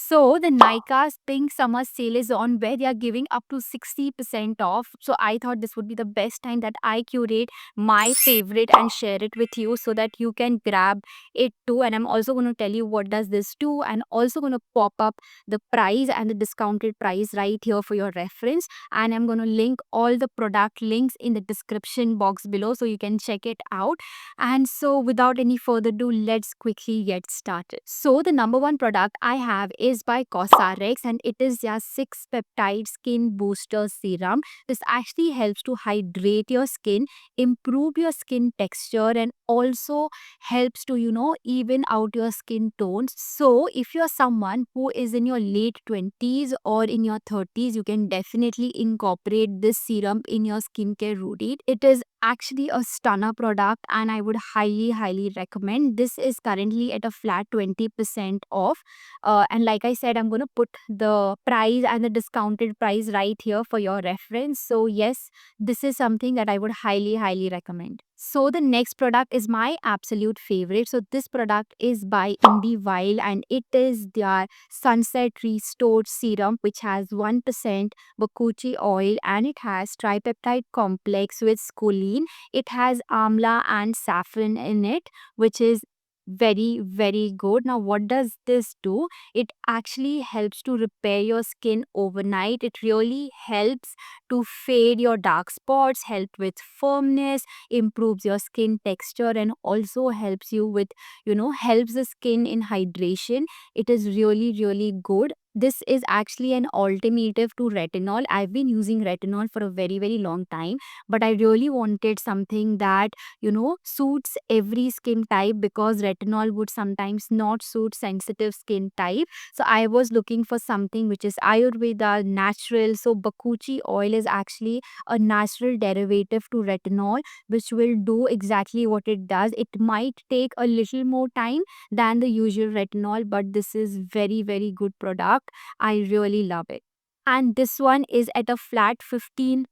So the Nika's Pink Summer Sale is on where they are giving up to 60% off. So I thought this would be the best time that I curate my favorite and share it with you so that you can grab it too. And I'm also going to tell you what does this do, and also going to pop up the price and the discounted price right here for your reference. And I'm going to link all the product links in the description box below so you can check it out. And so, without any further ado, let's quickly get started. So, the number one product I have is by Cosrx, and it is their 6 peptide skin booster serum. This actually helps to hydrate your skin, improve your skin texture, and also helps to, even out your skin tones. So, if you're someone who is in your late 20s or in your 30s, you can definitely incorporate this serum in your skincare routine. It is actually a stunner product, and I would highly recommend. This is currently at a flat 20% off. And like I said, I'm going to put the price and the discounted price right here for your reference. So yes, this is something that I would highly recommend. So the next product is my absolute favorite. So this product is by IndieWile, and it is their Sunset Restored Serum, which has 1% Bakuchi oil, and it has tripeptide complex with scoline. It has amla and saffron in it, which is very good. Now, what does this do? It actually helps to repair your skin overnight. It really helps to fade your dark spots, help with firmness, improves your skin texture, and also helps you with, helps the skin in hydration. It is really good. This is actually an alternative to retinol. I've been using retinol for a very long time, but I really wanted something that, suits every skin type, because retinol would sometimes not suit sensitive skin type. So I was looking for something which is Ayurveda, natural. So Bakuchi oil is actually a natural derivative to retinol, which will do exactly what it does. It might take a little more time than the usual retinol, but this is very good product. I really love it. And this one is at a flat 15%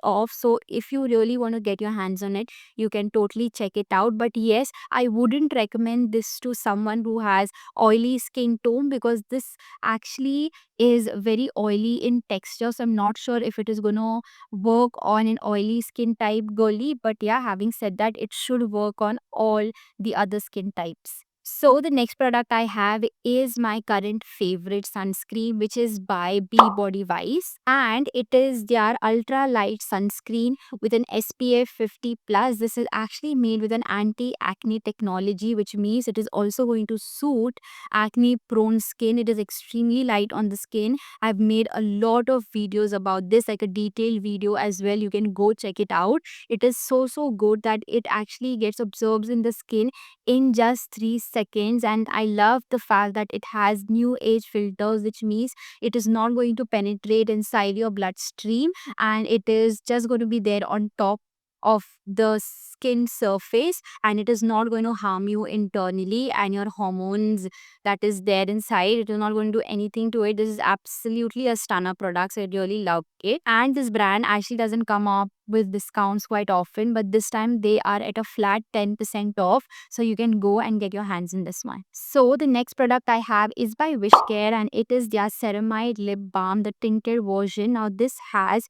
off. So if you really want to get your hands on it, you can totally check it out. But yes, I wouldn't recommend this to someone who has oily skin tone, because this actually is very oily in texture. So I'm not sure if it is going to work on an oily skin type girly. But yeah, having said that, it should work on all the other skin types. So the next product I have is my current favorite sunscreen, which is by B Body Wise, and it is their ultra light sunscreen with an SPF 50 plus. This is actually made with an anti-acne technology, which means it is also going to suit acne prone skin. It is extremely light on the skin. I've made a lot of videos about this, like a detailed video as well. You can go check it out. It is so good that it actually gets absorbed in the skin in just 3 seconds. And I love the fact that it has new age filters, which means it is not going to penetrate inside your bloodstream, and it is just going to be there on top of the skin surface, and it is not going to harm you internally, and your hormones that is there inside, it is not going to do anything to it. This is absolutely a stunner product, so I really love it. And this brand actually doesn't come up with discounts quite often, but this time they are at a flat 10% off, so you can go and get your hands in this one. So the next product I have is by Wishcare, and it is their ceramide lip balm, the tinted version. Now this has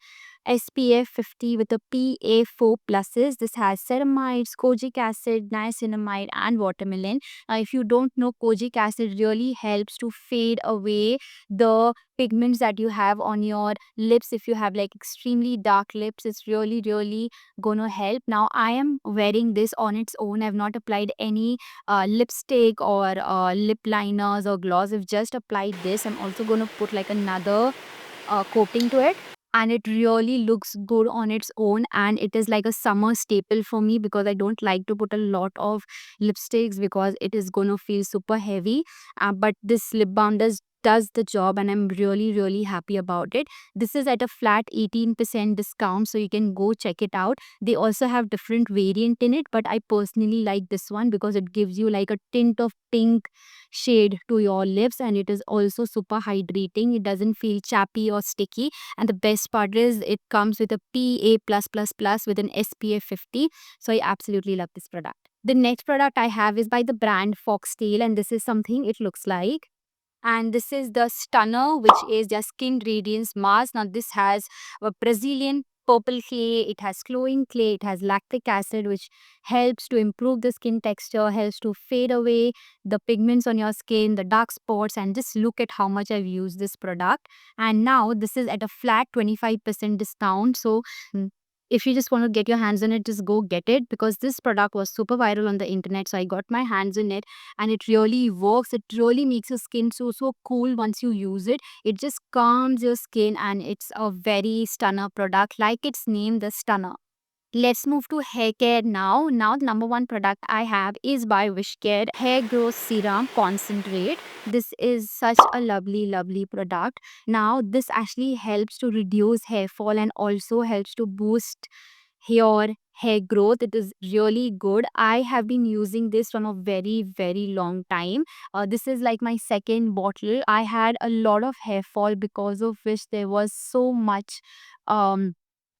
SPF 50 with a PA4 pluses. This has ceramides, kojic acid, niacinamide, and watermelon. Now, if you don't know, kojic acid really helps to fade away the pigments that you have on your lips. If you have like extremely dark lips, it's really gonna help. Now I am wearing this on its own. I've not applied any lipstick or lip liners or gloss. I've just applied this. I'm also gonna put like another coating to it, and it really looks good on its own, and it is like a summer staple for me, because I don't like to put a lot of lipsticks because it is going to feel super heavy. But this lip balm does the job, and I'm really happy about it. This is at a flat 18% discount, so you can go check it out. They also have different variant in it, but I personally like this one because it gives you like a tint of pink shade to your lips, and it is also super hydrating. It doesn't feel chappy or sticky, and the best part is it comes with a PA+++ with an SPF 50. So I absolutely love this product. The next product I have is by the brand Foxtail, and this is something it looks like. And this is the Stunner, which is their skin radiance mask. Now this has a Brazilian purple clay, it has glowing clay, it has lactic acid, which helps to improve the skin texture, helps to fade away the pigments on your skin, the dark spots. And just look at how much I've used this product. And now this is at a flat 25% discount. So mm, if you just want to get your hands on it, just go get it, because this product was super viral on the internet. So I got my hands on it, and it really works. It really makes your skin so cool once you use it. It just calms your skin, and it's a very stunner product, like its name, the Stunner. Let's move to hair care now. Now, the number one product I have is by Wishcare Hair Growth Serum Concentrate. This is such a lovely, lovely product. Now, this actually helps to reduce hair fall and also helps to boost your hair growth. It is really good. I have been using this from a very, very long time. This is like my second bottle. I had a lot of hair fall, because of which there was so much um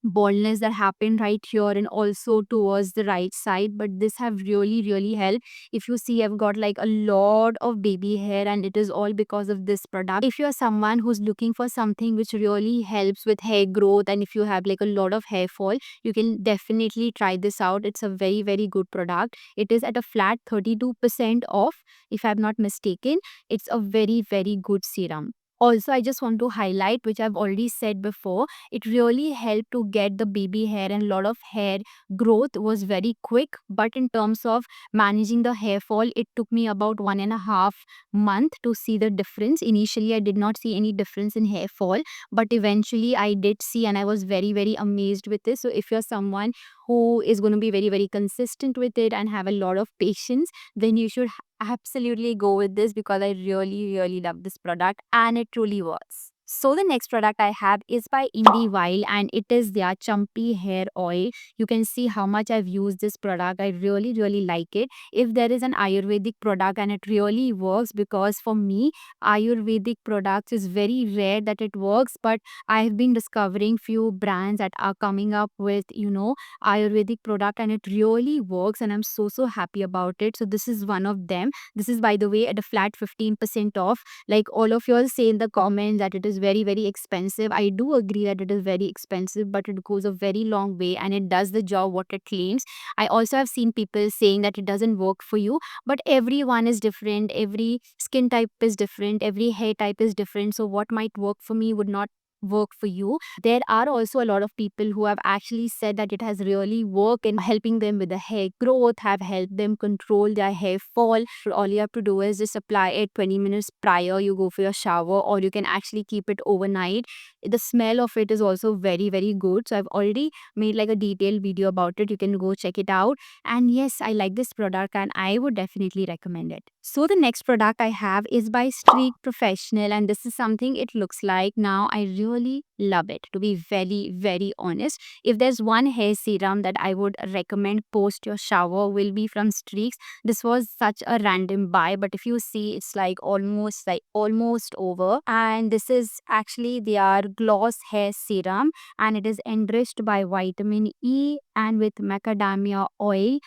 baldness that happened right here and also towards the right side. But this have really, really helped. If you see, I've got like a lot of baby hair, and it is all because of this product. If you're someone who's looking for something which really helps with hair growth, and if you have like a lot of hair fall, you can definitely try this out. It's a very, very good product. It is at a flat 32% off, if I'm not mistaken. It's a very, very good serum. Also, I just want to highlight, which I've already said before, it really helped to get the baby hair, and a lot of hair growth was very quick. But in terms of managing the hair fall, it took me about 1.5 month to see the difference. Initially, I did not see any difference in hair fall, but eventually I did see, and I was very, very amazed with this. So if you're someone who is going to be very, very consistent with it and have a lot of patience, then you should absolutely go with this, because I really, really love this product and it truly works. So the next product I have is by IndieWile, and it is their Chumpy Hair Oil. You can see how much I've used this product. I really, really like it. If there is an Ayurvedic product and it really works, because for me, Ayurvedic products is very rare that it works, but I've been discovering few brands that are coming up with, Ayurvedic product, and it really works, and I'm so happy about it. So this is one of them. This is, by the way, at a flat 15% off. Like all of you all say in the comments that it is very, very expensive. I do agree that it is very expensive, but it goes a very long way and it does the job what it claims. I also have seen people saying that it doesn't work for you, but everyone is different. Every skin type is different. Every hair type is different. So what might work for me would not work for you. There are also a lot of people who have actually said that it has really worked in helping them with the hair growth, have helped them control their hair fall. All you have to do is just apply it 20 minutes prior you go for your shower, or you can actually keep it overnight. The smell of it is also very, very good. So I've already made like a detailed video about it. You can go check it out. And yes, I like this product and I would definitely recommend it. So the next product I have is by Streak Professional, and this is something it looks like. Now I really love it, to be very, very honest. If there's one hair serum that I would recommend post your shower, will be from Streaks. This was such a random buy, but if you see, it's like almost over. And this is actually their gloss hair serum, and it is enriched by vitamin E and with macadamia oil.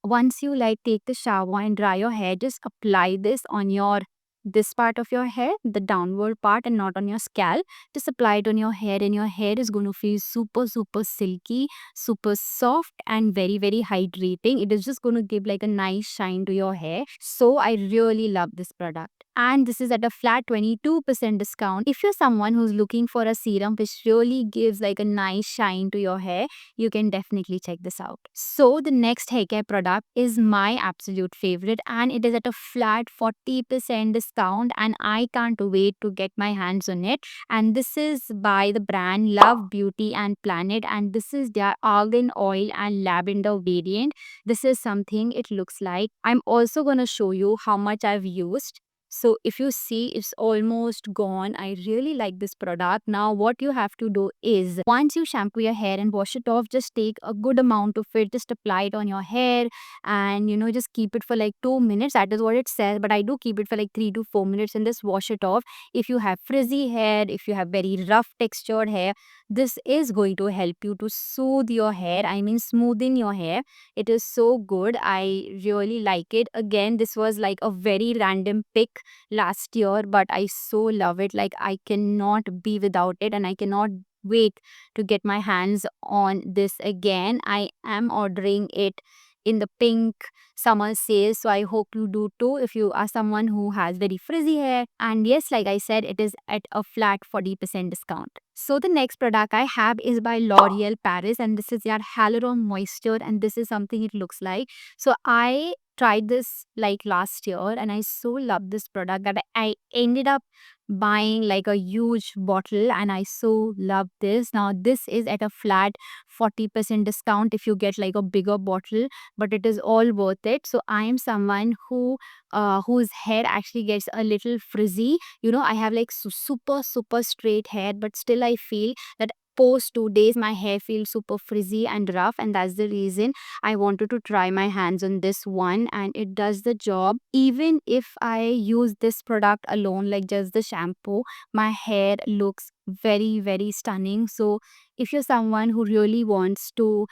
Once you like take the shower and dry your hair, just apply this on your this part of your hair, the downward part, and not on your scalp. Just apply it on your hair, and your hair is going to feel super silky, super soft, and very, very hydrating. It is just going to give like a nice shine to your hair. So I really love this product, and this is at a flat 22% discount. If you're someone who's looking for a serum which really gives like a nice shine to your hair, you can definitely check this out. So the next hair care product is my absolute favorite, and it is at a flat 40% discount, and I can't wait to get my hands on it. And this is by the brand Love Beauty and Planet, and this is their argan oil and lavender variant. This is something it looks like. I'm also going to show you how much I've used. So if you see, it's almost gone. I really like this product. Now what you have to do is, once you shampoo your hair and wash it off, just take a good amount of it, just apply it on your hair, and just keep it for like 2 minutes. That is what it says, but I do keep it for like 3 to 4 minutes and just wash it off. If you have frizzy hair, if you have very rough textured hair, this is going to help you to soothe your hair, I mean smoothen your hair. It is so good. I really like it. Again, this was like a very random pick last year, but I so love it. Like, I cannot be without it, and I cannot wait to get my hands on this again. I am ordering it in the pink summer sale, so I hope you do too if you are someone who has very frizzy hair. And yes, like I said, it is at a flat 40% discount. So the next product I have is by L'Oreal Paris, and this is their Hyaluron Moisture, and this is something it looks like. So I tried this like last year, and I so love this product that I ended up buying like a huge bottle, and I so love this. Now this is at a flat 40% discount if you get like a bigger bottle, but it is all worth it. So I am someone whose hair actually gets a little frizzy. I have like super straight hair, but still I feel that post 2 days my hair feels super frizzy and rough, and that's the reason I wanted to try my hands on this one, and it does the job. Even if I use this product alone, like just the shampoo, my hair looks very stunning. So if you're someone who really wants to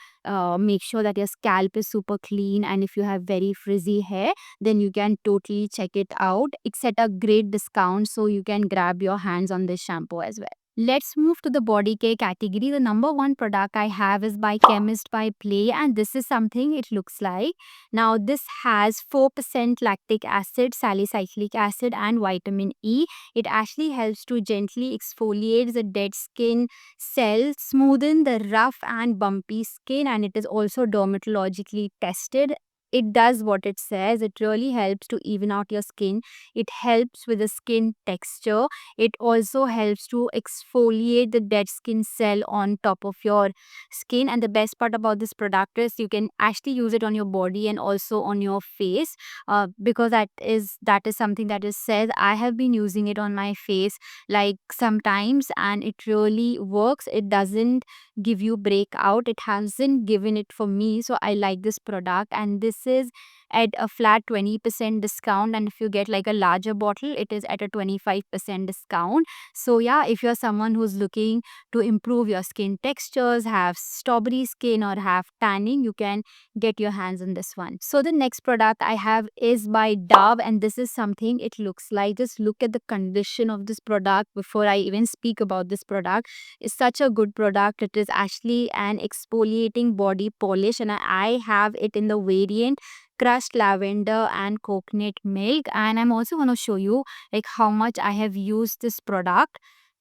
make sure that your scalp is super clean, and if you have very frizzy hair, then you can totally check it out. It's at a great discount, so you can grab your hands on this shampoo as well. Let's move to the body care category. The number one product I have is by Chemist by Play, and this is something it looks like. Now, this has 4% lactic acid, salicylic acid, and vitamin E. It actually helps to gently exfoliate the dead skin cells, smoothen the rough and bumpy skin, and it is also dermatologically tested. It does what it says. It really helps to even out your skin. It helps with the skin texture. It also helps to exfoliate the dead skin cell on top of your skin. And the best part about this product is you can actually use it on your body and also on your face, because that is something that is said. I have been using it on my face like sometimes, and it really works. It doesn't give you breakout. It hasn't given it for me, so I like this product. And this is at a flat 20% discount, and if you get like a larger bottle, it is at a 25% discount. So yeah, if you're someone who's looking to improve your skin textures, have strawberry skin, or have tanning, you can get your hands on this one. So the next product I have is by Dove, and this is something it looks like. Just look at the condition of this product before I even speak about this product. It's such a good product. It is actually an exfoliating body polish, and I have it in the variant crushed lavender and coconut milk. And I'm also going to show you like how much I have used this product.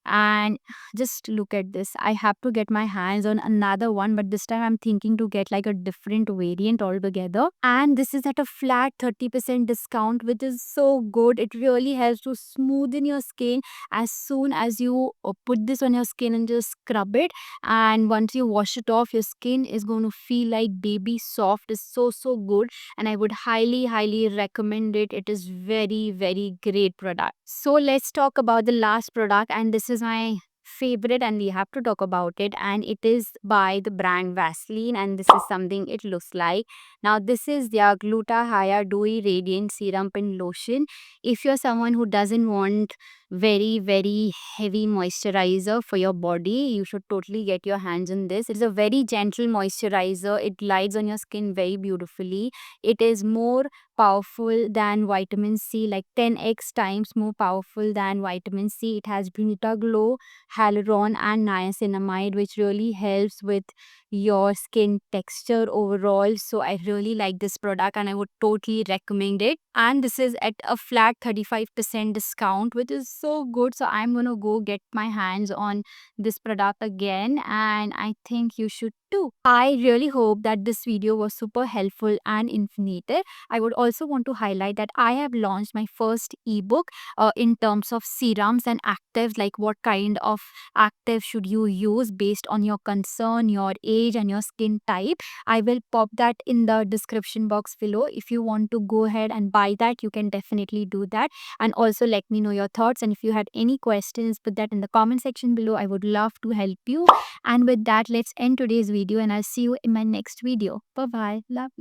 And just look at this. I have to get my hands on another one, but this time I'm thinking to get like a different variant altogether. And this is at a flat 30% discount, which is so good. It really helps to smoothen your skin as soon as you put this on your skin and just scrub it. And once you wash it off, your skin is going to feel like baby soft. It's so good, and I would highly recommend it. It is very great product. So let's talk about the last product, and this is my favorite, and we have to talk about it. And it is by the brand Vaseline, and this is something it looks like. Now this is their Gluta-Hya Dewy Radiant Serum and Lotion. If you're someone who doesn't want very heavy moisturizer for your body, you should totally get your hands on this. It's a very gentle moisturizer. It glides on your skin very beautifully. It is more powerful than vitamin C, like 10x times more powerful than vitamin C. It has Gluta-Glow, Hyaluron, and niacinamide, which really helps with your skin texture overall. So I really like this product, and I would totally recommend it. And this is at a flat 35% discount, which is so good. So I'm gonna go get my hands on this product again, and I think you should too. I really hope that this video was super helpful and informative. I would also want to highlight that I have launched my first ebook in terms of serums and actives, like what kind of active should you use based on your concern, your age, and your skin type. I will pop that in the description box below. If you want to go ahead and buy that, you can definitely do that. And also let me know your thoughts, and if you had any questions, put that in the comment section below. I would love to help you. And with that, let's end today's video, and I'll see you in my next video. Bye bye. Love.